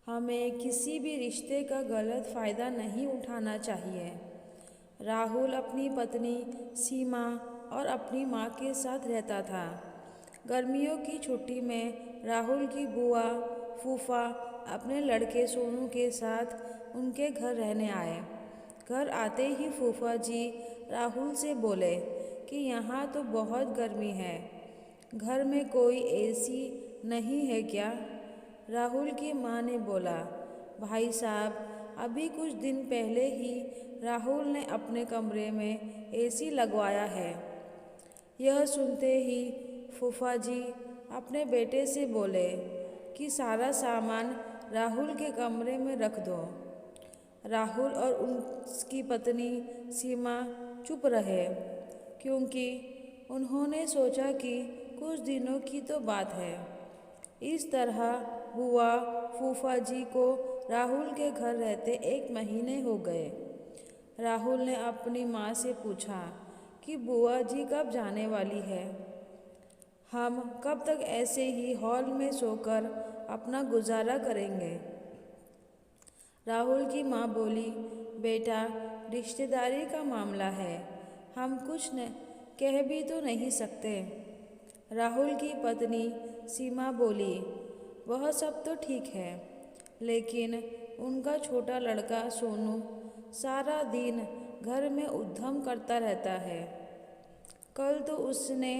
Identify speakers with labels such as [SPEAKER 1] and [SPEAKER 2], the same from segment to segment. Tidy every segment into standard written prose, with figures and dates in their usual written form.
[SPEAKER 1] हमें किसी भी रिश्ते का गलत फ़ायदा नहीं उठाना चाहिए। राहुल अपनी पत्नी सीमा और अपनी माँ के साथ रहता था। गर्मियों की छुट्टी में राहुल की बुआ फूफा अपने लड़के सोनू के साथ उनके घर रहने आए। घर आते ही फूफा जी राहुल से बोले कि यहाँ तो बहुत गर्मी है, घर में कोई एसी नहीं है क्या? राहुल की माँ ने बोला, भाई साहब, अभी कुछ दिन पहले ही राहुल ने अपने कमरे में एसी लगवाया है। यह सुनते ही फूफा जी अपने बेटे से बोले कि सारा सामान राहुल के कमरे में रख दो। राहुल और उसकी पत्नी सीमा चुप रहे, क्योंकि उन्होंने सोचा कि कुछ दिनों की तो बात है। इस तरह बुआ फूफा जी को राहुल के घर रहते 1 महीने हो गए। राहुल ने अपनी माँ से पूछा कि बुआ जी कब जाने वाली है? हम कब तक ऐसे ही हॉल में सोकर अपना गुजारा करेंगे? राहुल की माँ बोली, बेटा, रिश्तेदारी का मामला है, हम कुछ न कह भी तो नहीं सकते। राहुल की पत्नी सीमा बोली, वह सब तो ठीक है, लेकिन उनका छोटा लड़का सोनू सारा दिन घर में उद्यम करता रहता है। कल तो उसने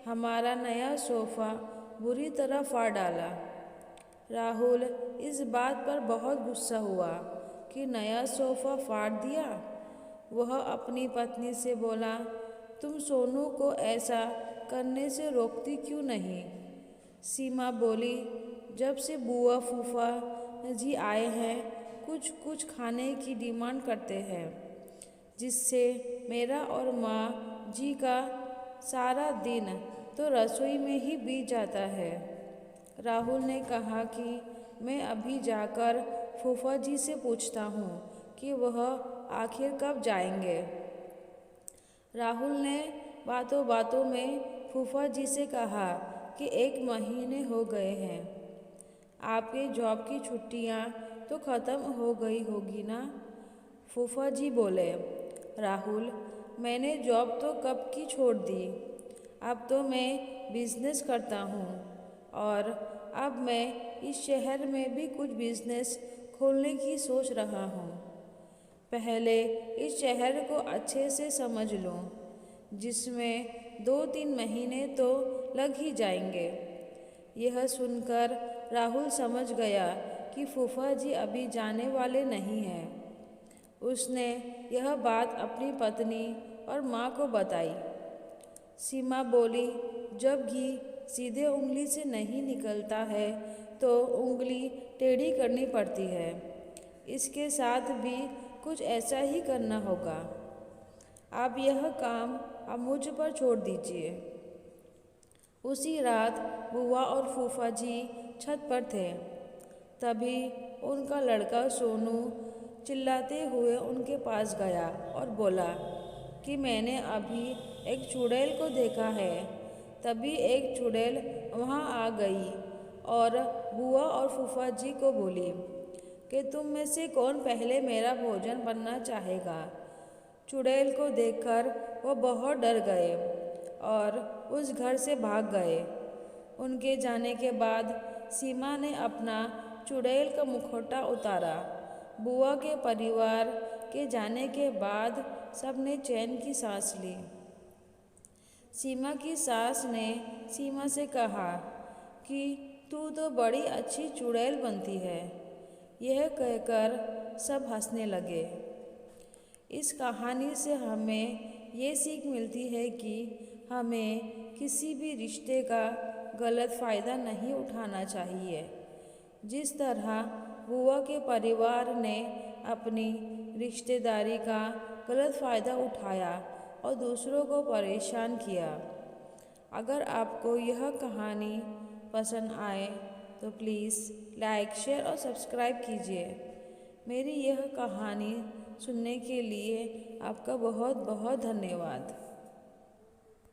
[SPEAKER 1] हमारा नया सोफ़ा बुरी तरह फाड़ डाला। राहुल इस बात पर बहुत गुस्सा हुआ कि नया सोफ़ा फाड़ दिया। वह अपनी पत्नी से बोला, तुम सोनू को ऐसा करने से रोकती क्यों नहीं? सीमा बोली, जब से बुआ फूफा जी आए हैं कुछ कुछ खाने की डिमांड करते हैं, जिससे मेरा और माँ जी का सारा दिन तो रसोई में ही बीत जाता है। राहुल ने कहा कि मैं अभी जाकर फूफा जी से पूछता हूँ कि वह आखिर कब जाएंगे। राहुल ने बातों बातों में फूफा जी से कहा कि 1 महीने हो गए हैं, आपके जॉब की छुट्टियाँ तो ख़त्म हो गई होगी ना? फूफा जी बोले, राहुल, मैंने जॉब तो कब की छोड़ दी। अब तो मैं बिज़नेस करता हूँ और अब मैं इस शहर में भी कुछ बिज़नेस खोलने की सोच रहा हूँ। पहले इस शहर को अच्छे से समझ लूँ, जिसमें 2-3 महीने तो लग ही जाएंगे। यह सुनकर राहुल समझ गया कि फूफा जी अभी जाने वाले नहीं हैं। उसने यह बात अपनी पत्नी और माँ को बताई। सीमा बोली, जब घी सीधे उंगली से नहीं निकलता है तो उंगली टेढ़ी करनी पड़ती है। इसके साथ भी कुछ ऐसा ही करना होगा। आप यह काम अब मुझ पर छोड़ दीजिए। उसी रात बुआ और फूफा जी छत पर थे। तभी उनका लड़का सोनू चिल्लाते हुए उनके पास गया और बोला कि मैंने अभी एक चुड़ैल को देखा है। तभी एक चुड़ैल वहाँ आ गई और बुआ और फूफा जी को बोली कि तुम में से कौन पहले मेरा भोजन बनना चाहेगा। चुड़ैल को देखकर वो बहुत डर गए और उस घर से भाग गए। उनके जाने के बाद सीमा ने अपना चुड़ैल का मुखौटा उतारा। बुआ के परिवार के जाने के बाद सबने चैन की सांस ली। सीमा की सास ने सीमा से कहा कि तू तो बड़ी अच्छी चुड़ैल बनती है। यह कहकर सब हंसने लगे। इस कहानी से हमें ये सीख मिलती है कि हमें किसी भी रिश्ते का गलत फ़ायदा नहीं उठाना चाहिए। जिस तरह बुआ के परिवार ने अपनी रिश्तेदारी का गलत फ़ायदा उठाया और दूसरों को परेशान किया। अगर आपको यह कहानी पसंद आए तो प्लीज़ लाइक, शेयर और सब्सक्राइब कीजिए। मेरी यह कहानी सुनने के लिए आपका बहुत बहुत धन्यवाद।